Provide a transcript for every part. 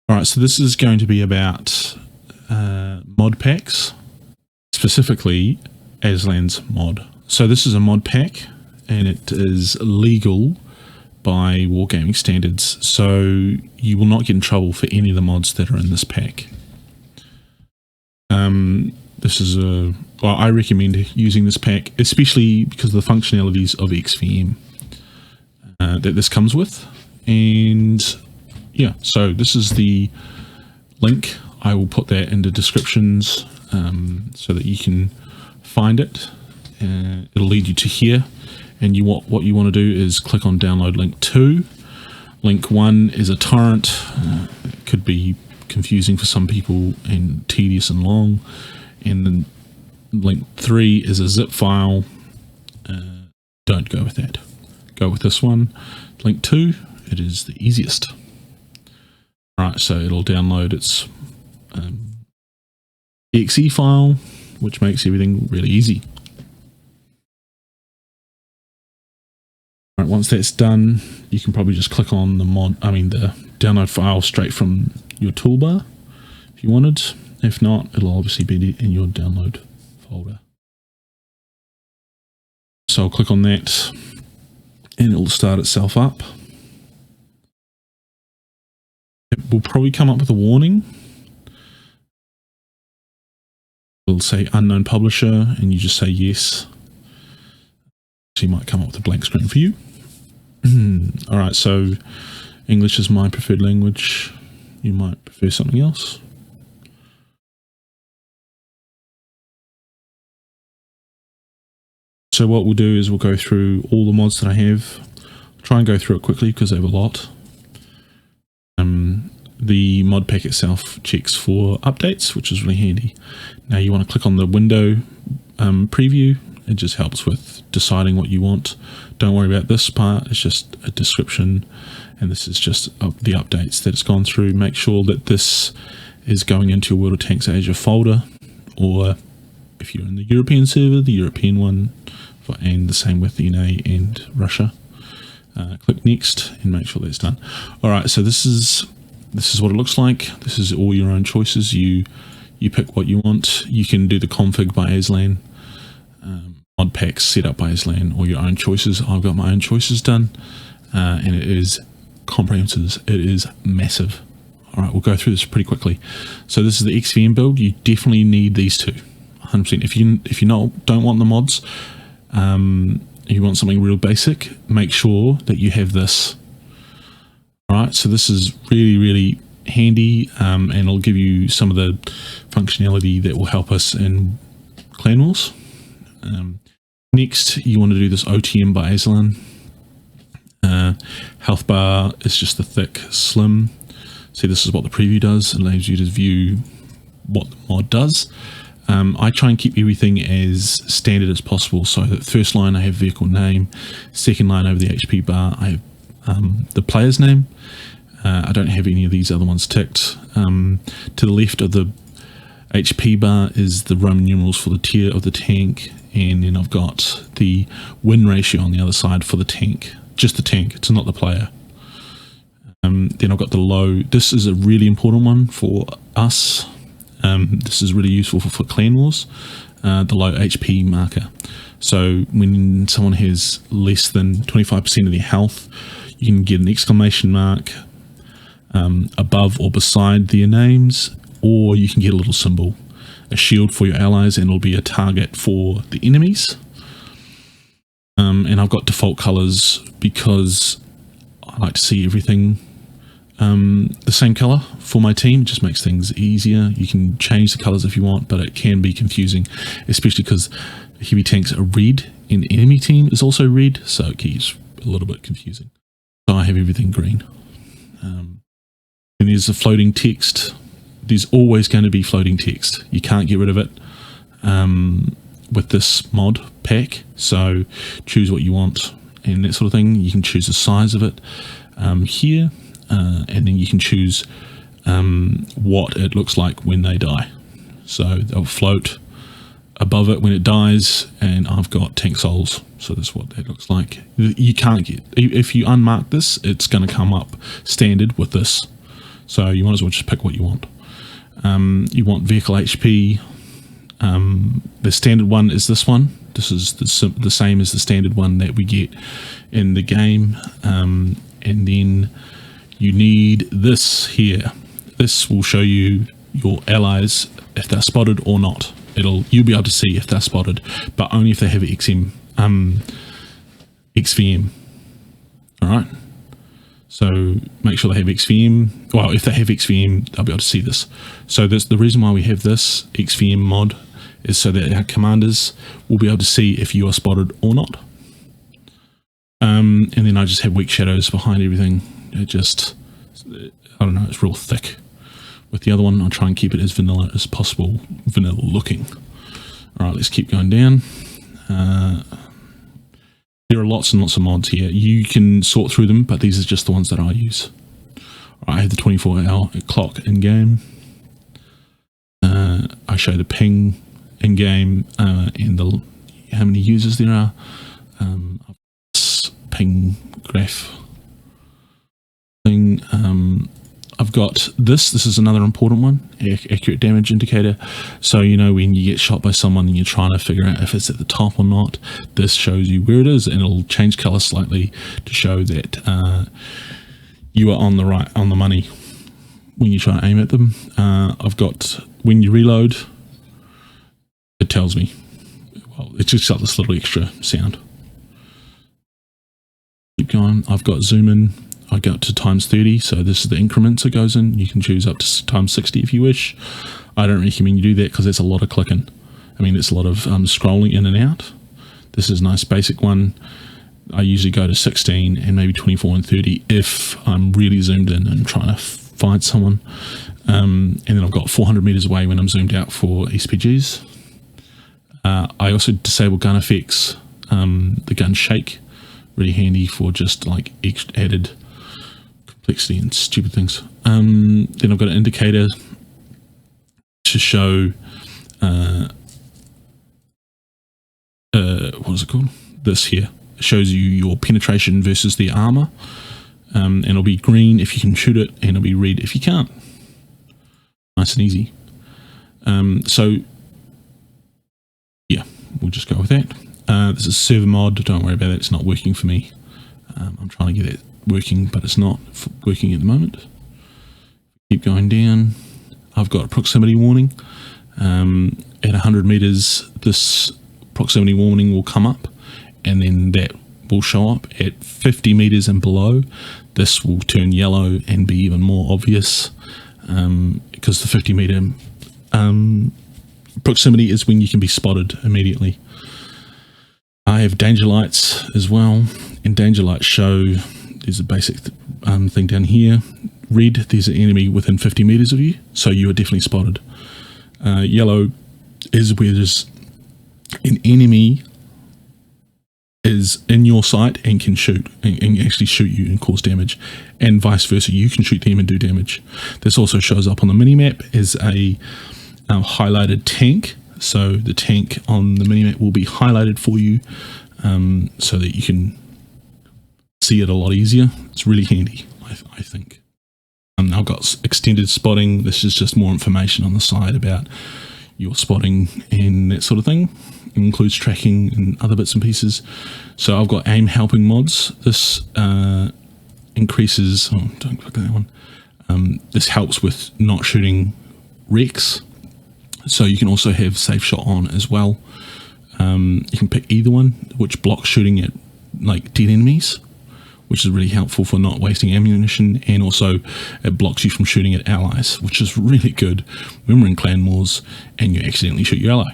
All right, so this is going to be about mod packs, specifically Alsain's mod. So this is a mod pack, and it is legal by wargaming standards, so you will not get in trouble for any of the mods that are in this pack. This is well, I recommend using this pack, especially because of the functionalities of XVM that this comes with. And yeah, so this is the link. I will put that in the descriptions so that you can find it. It'll lead you to here, and what you want to do is click on download link 2. Link 1 is a torrent. It could be confusing for some people and tedious and long. And then link 3 is a zip file. Don't go with that. Go with this one. Link 2, it is the easiest. Alright, so it'll download its exe file, which makes everything really easy. Alright, once that's done, you can probably just click on the download file straight from your toolbar if you wanted. If not, it'll obviously be in your download folder. So I'll click on that and it'll start itself up. It will probably come up with a warning. It'll say unknown publisher, and you just say yes. So you might come up with a blank screen for you. Alright, so English is my preferred language. You might prefer something else. So what we'll do is we'll go through all the mods that I have. I'll try and go through it quickly because I have a lot. The mod pack itself checks for updates, which is really handy. Now you want to click on the window preview. It just helps with deciding what you want. Don't worry about this part, it's just a description, and this is just the updates that it's gone through. Make sure that this is going into your World of Tanks Asia folder, or if you're in the European server, the European one, and the same with the NA and Russia. Click next and make sure that's done. Alright, so this is what it looks like. This is all your own choices. You pick what you want. You can do the config by Alsain, mod packs set up by Alsain, or your own choices. I've got my own choices done, and it is comprehensive. It is massive. Alright, we'll go through this pretty quickly. So this is the XVM build. You definitely need these two, 100%. If you don't want the mods, you want something real basic, make sure that you have this. Alright, so this is really, really handy, and it'll give you some of the functionality that will help us in Clan Wars. Next, you want to do this OTM by Alsain. Health bar is just the thick, slim. See, this is what the preview does. It allows you to view what the mod does. I try and keep everything as standard as possible, so that first line I have vehicle name, second line over the HP bar I have the player's name. I don't have any of these other ones ticked. To the left of the HP bar is the Roman numerals for the tier of the tank, and then I've got the win ratio on the other side for the tank, just the tank, it's not the player. Then I've got the low. This is a really important one for us. This is really useful for Clan Wars, the low HP marker. So when someone has less than 25% of their health, you can get an exclamation mark above or beside their names, or you can get a little symbol, a shield for your allies, and it'll be a target for the enemies. And I've got default colors because I like to see everything the same color for my team. It just makes things easier. You can change the colors if you want, but it can be confusing, especially because heavy tanks are red and the enemy team is also red, so it keeps a little bit confusing. So I have everything green. And there's the floating text. There's always going to be floating text. You can't get rid of it with this mod pack, so choose what you want and that sort of thing. You can choose the size of it here. And then you can choose what it looks like when they die. So they'll float above it when it dies, and I've got tank souls, so that's what that looks like. You can't get, if you unmark this, it's going to come up standard with this. So you might as well just pick what you want. You want vehicle HP. The standard one is this one. This is the same as the standard one that we get in the game. And then you need this here. This will show you your allies if they're spotted or not. You'll be able to see if they're spotted, but only if they have XVM. All right. So make sure they have XVM. Well, if they have XVM, they'll be able to see this. So the reason why we have this XVM mod is so that our commanders will be able to see if you are spotted or not. And then I just have weak shadows behind everything. I don't know, it's real thick. With the other one, I'll try and keep it as vanilla as possible, vanilla looking. All right, let's keep going down. There are lots and lots of mods here. You can sort through them, but these are just the ones that I use. I have the 24-hour clock in game. I show the ping in game and how many users there are. Ping graph thing. I've got this is another important one, accurate damage indicator. So you know when you get shot by someone and you're trying to figure out if it's at the top or not, this shows you where it is, and it'll change color slightly to show that you are on the money when you try to aim at them. I've got when you reload, it tells me. Well, it's just got this little extra sound. Keep going. I've got zoom in. I go up to times 30, so this is the increments it goes in. You can choose up to times 60 if you wish. I don't recommend you do that because there's a lot of clicking. I mean, it's a lot of scrolling in and out. This is a nice basic one. I usually go to 16 and maybe 24 and 30 if I'm really zoomed in and trying to find someone. And then I've got 400 meters away when I'm zoomed out for SPGs. I also disable gun effects, the gun shake, really handy for just like added complexity and stupid things. Then I've got an indicator to show what is it called? This here. It shows you your penetration versus the armor. And it'll be green if you can shoot it, and it'll be red if you can't. Nice and easy. So yeah, we'll just go with that. This is server mod. Don't worry about it. It's not working for me. I'm trying to get it working, but it's not working at the moment. Keep going down. I've got a proximity warning. At 100 meters, this proximity warning will come up, and then that will show up. At 50 meters and below, this will turn yellow and be even more obvious, because the 50 meter proximity is when you can be spotted immediately. I have danger lights as well, and danger lights show, there's a basic thing down here. Red, there's an enemy within 50 meters of you, so you are definitely spotted. Yellow is where there's an enemy is in your sight and can shoot, and actually shoot you and cause damage, and vice versa, you can shoot them and do damage. This also shows up on the minimap as a highlighted tank. So the tank on the minimap will be highlighted for you, so that you can see it a lot easier. It's really handy, I think. I've got extended spotting. This is just more information on the side about your spotting and that sort of thing. It includes tracking and other bits and pieces. So I've got aim helping mods. This increases, oh, don't click that one. This helps with not shooting wrecks. So you can also have safe shot on as well. You can pick either one, which blocks shooting at like dead enemies, which is really helpful for not wasting ammunition, and also it blocks you from shooting at allies, which is really good when we're in clan wars and you accidentally shoot your ally.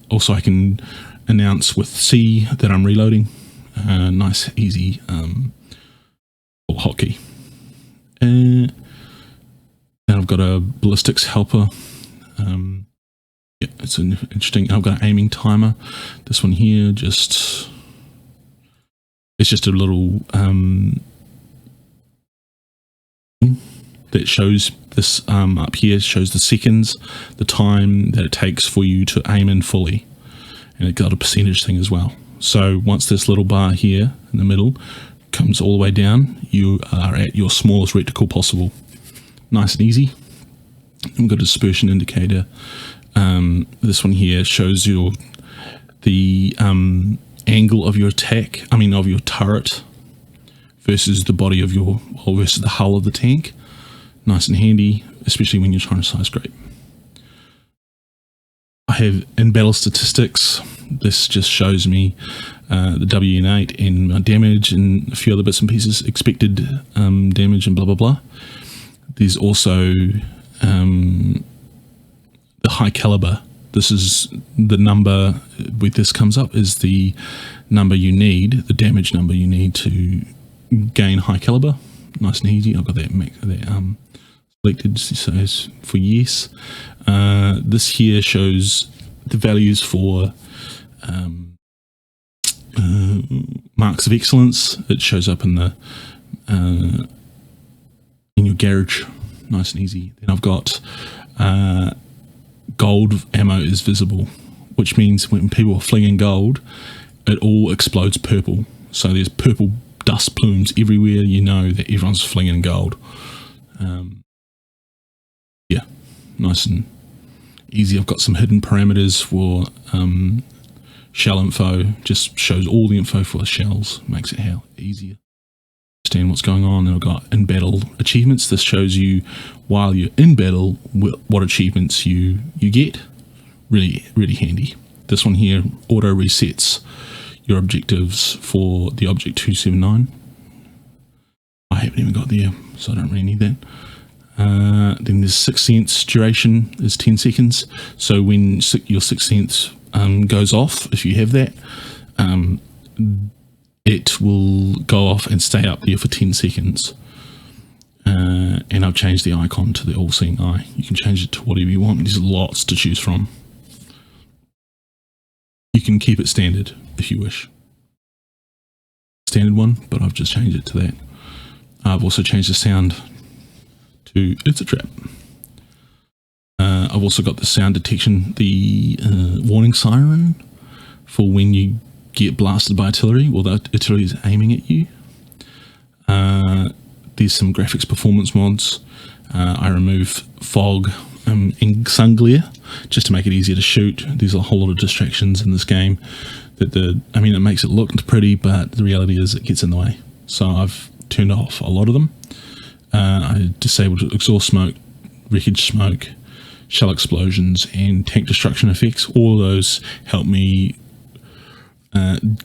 Also, I can announce with C that I'm reloading. Nice, easy hotkey. And I've got a ballistics helper. Yeah, it's interesting. I've got an aiming timer. This one here, it's just a little that shows this up here, shows the seconds, the time that it takes for you to aim in fully, and it got a percentage thing as well. So once this little bar here in the middle comes all the way down, you are at your smallest reticle possible. Nice and easy. We've got a dispersion indicator. This one here shows you the angle of your attack, of your turret versus the body of versus the hull of the tank. Nice and handy, especially when you're trying to size scrape. I have in battle statistics. This just shows me the WN8 and my damage and a few other bits and pieces, expected damage and blah blah blah. There's also the high caliber. This is the number where this comes up is the number you need, the damage number you need to gain high caliber. Nice and easy. I've got that selected, so it's for yes. This here shows the values for marks of excellence. It shows up in the in your garage. Nice and easy. Then I've got gold ammo is visible, which means when people are flinging gold, it all explodes purple. So there's purple dust plumes everywhere. You know that everyone's flinging gold. Yeah, nice and easy. I've got some hidden parameters for shell info. Just shows all the info for the shells. Makes it easier understand what's going on. And I've got in battle achievements. This shows you while you're in battle what achievements you get. Really handy. This one here auto resets your objectives for the object 279. I haven't even got there, so I don't really need that. Then there's 6th sense duration is 10 seconds. So when your 6th sense goes off, if you have that, it will go off and stay up there for 10 seconds. And I've changed the icon to the all-seeing eye. You can change it to whatever you want. There's lots to choose from. You can keep it standard if you wish. Standard one, but I've just changed it to that. I've also changed the sound to it's a trap. I've also got the sound detection, the warning siren for when you get blasted by artillery, or the artillery is aiming at you. There's some graphics performance mods. I remove fog and sun glare just to make it easier to shoot. There's a whole lot of distractions in this game that it makes it look pretty, but the reality is it gets in the way. So I've turned off a lot of them. I disabled exhaust smoke, wreckage smoke, shell explosions, and tank destruction effects. All of those help me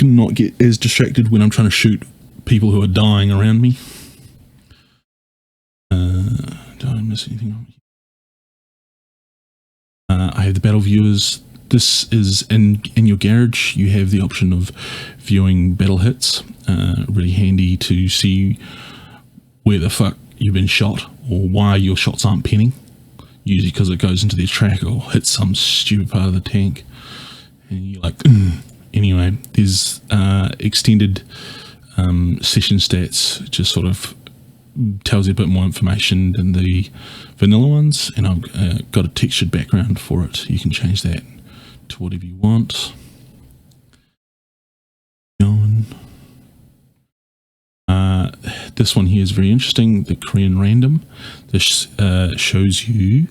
not get as distracted when I'm trying to shoot people who are dying around me. Did I miss anything? I have the battle viewers. This is in your garage. You have the option of viewing battle hits. Really handy to see where the fuck you've been shot or why your shots aren't pinning. Usually because it goes into their track or hits some stupid part of the tank. And you're like, Anyway, there's extended session stats. It just sort of tells you a bit more information than the vanilla ones. And I've got a textured background for it. You can change that to whatever you want. This one here is very interesting, the Korean random. This shows you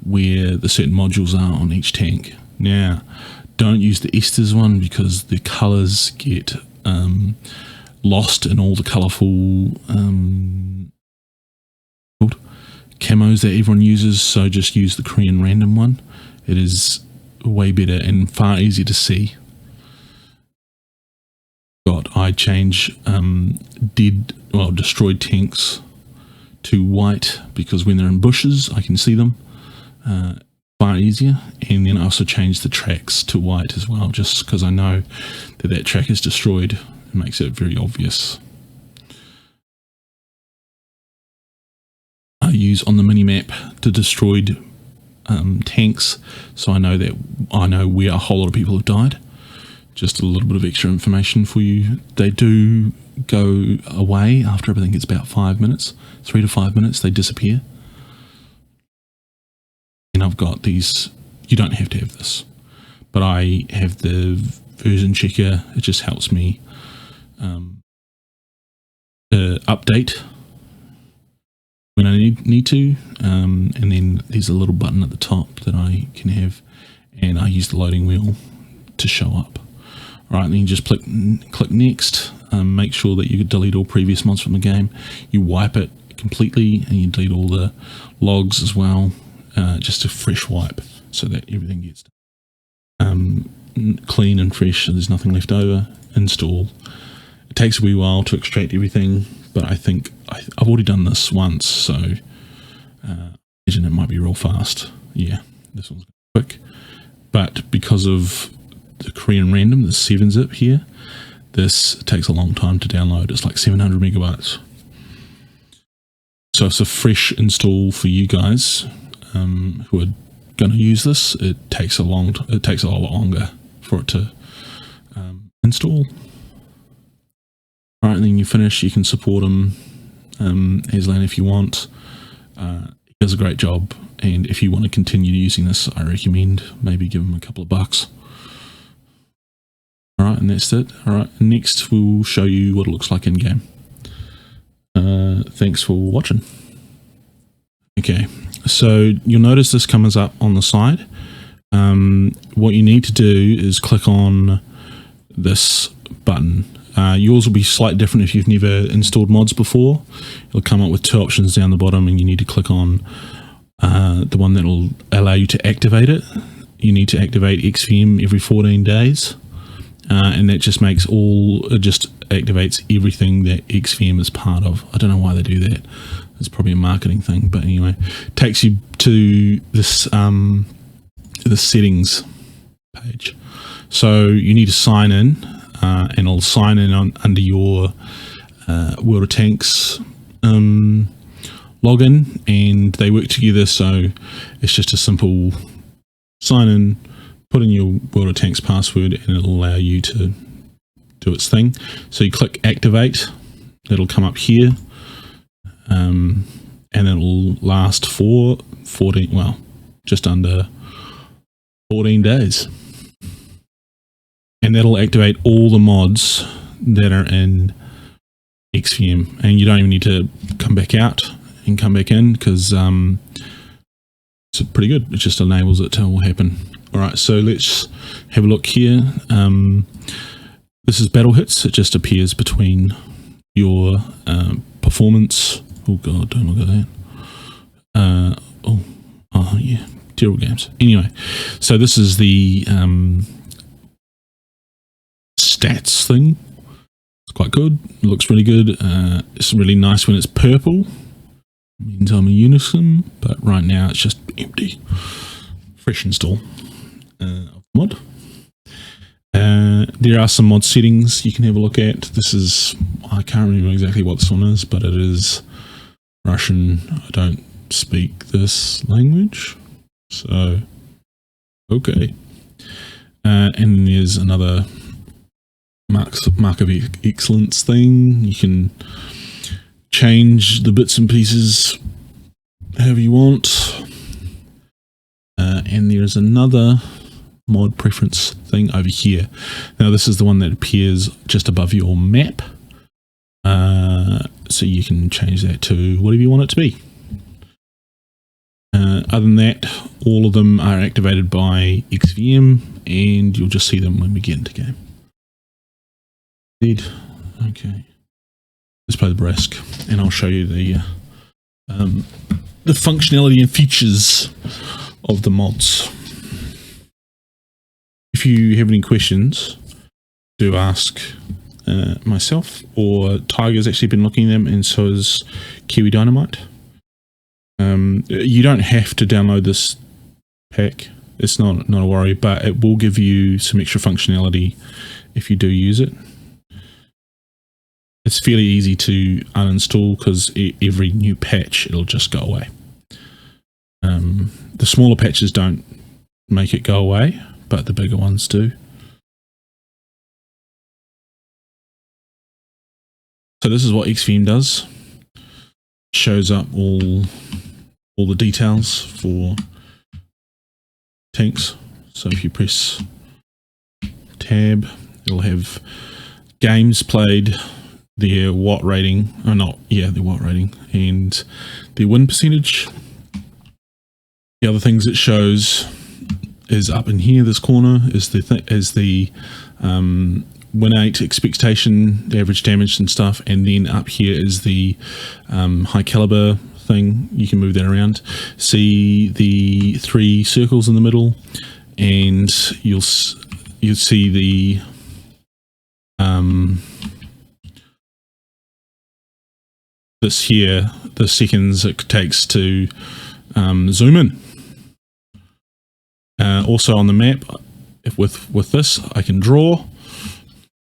where the certain modules are on each tank. Now, don't use the Esters one because the colors get lost in all the colorful camos that everyone uses, so just use the Korean random one. It is way better and far easier to see. I change destroyed tanks to white because when they're in bushes I can see them far easier, and then I also change the tracks to white as well, just because I know that track is destroyed. It makes it very obvious. I use on the minimap the destroyed tanks, so I know where a whole lot of people have died. Just a little bit of extra information for you. They do go away after everything gets about 5 minutes, 3 to 5 minutes, they disappear. And I've got these, you don't have to have this, but I have the version checker. It just helps me update when I need to, and then there's a little button at the top that I can have, and I use the loading wheel to show up. All right, and then you just click next. Make sure that you delete all previous mods from the game. You wipe it completely, and you delete all the logs as well. Just a fresh wipe so that everything gets clean and fresh. So there's nothing left over. Install. It takes a wee while to extract everything, but I think I've already done this once, so imagine it might be real fast. Yeah, this one's quick, but because of the Korean random, the 7-zip here, this takes a long time to download. It's like 700 megabytes. So it's a fresh install for you guys who are going to use this. It takes a lot longer for it to install. All right, and then you finish. You can support him, Alsain, if you want. He does a great job, and if you want to continue using this, I recommend maybe give him a couple of bucks. All right, and that's it. All right, next we'll show you what it looks like in game. Thanks for watching. Okay, so you'll notice this comes up on the side. What you need to do is click on this button. Yours will be slightly different if you've never installed mods before. It'll come up with two options down the bottom, and you need to click on the one that will allow you to activate it. You need to activate XVM every 14 days. And that just makes it just activates everything that XVM is part of. I don't know why they do that. It's probably a marketing thing, but anyway, takes you to this the settings page. So you need to sign in, and it'll sign in under your World of Tanks login, and they work together. So it's just a simple sign in. Put in your World of Tanks password, and it'll allow you to do its thing. So you click activate, it'll come up here, and it'll last for 14, well, just under 14 days. And that'll activate all the mods that are in XVM, and you don't even need to come back out and come back in, because it's pretty good. It just enables it to all happen. All right, so let's have a look here. This is battle hits. It just appears between your performance. Oh God, don't look at that. Oh yeah, terrible games. Anyway, so this is the stats thing. It's quite good. It looks really good. It's really nice when it's purple. It means I'm in unison, but right now it's just empty. Fresh install. Mod. There are some mod settings you can have a look at. This is, I can't remember exactly what this one is, but it is Russian. I don't speak this language, so okay. And then there's another mark of excellence thing. You can change the bits and pieces however you want. And there's another mod preference thing over here. Now this is the one that appears just above your map. So you can change that to whatever you want it to be. Other than that, all of them are activated by XVM, and you'll just see them when we get into game. Okay. Let's play the Brask, and I'll show you the functionality and features of the mods. If you have any questions, do ask myself, or Tiger's actually been looking at them, and so has Kiwi Dynamite. You don't have to download this pack. It's not a worry, but it will give you some extra functionality if you do use it. It's fairly easy to uninstall, because every new patch it'll just go away. The smaller patches don't make it go away, but the bigger ones do. So this is what XVM does. Shows up all the details for tanks. So if you press tab, it'll have games played, their watt rating, or not, yeah, their watt rating and their win percentage. The other things it shows is up in here, this corner is the win rate, expectation, the average damage and stuff, and then up here is the high caliber thing. You can move that around. See the 3 circles in the middle, and you'll see the this here, the seconds it takes to zoom in. Also on the map, with this, I can draw,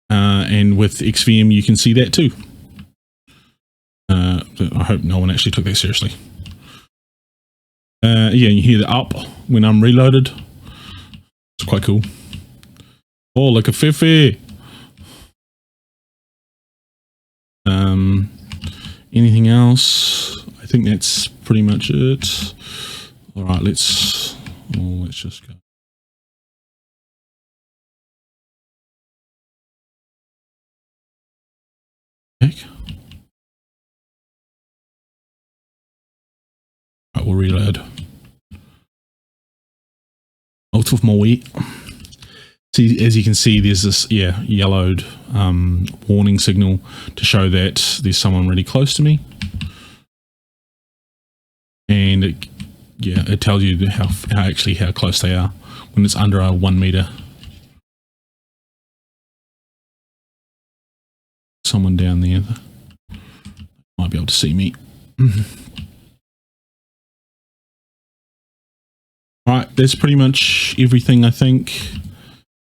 and with XVM you can see that too. I hope no one actually took that seriously. Yeah, you hear the up when I'm reloaded. It's quite cool. Oh, like a fefe. Anything else? I think that's pretty much it. All right, let's just go. Right, we'll reload. Out of my way. See, as you can see, there's this yellowed warning signal to show that there's someone really close to me, and it tells you how close they are when it's under 1 meter. Someone down there might be able to see me. Alright, that's pretty much everything, I think.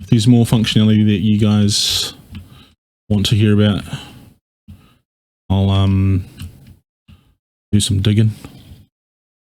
If there's more functionality that you guys want to hear about, I'll do some digging.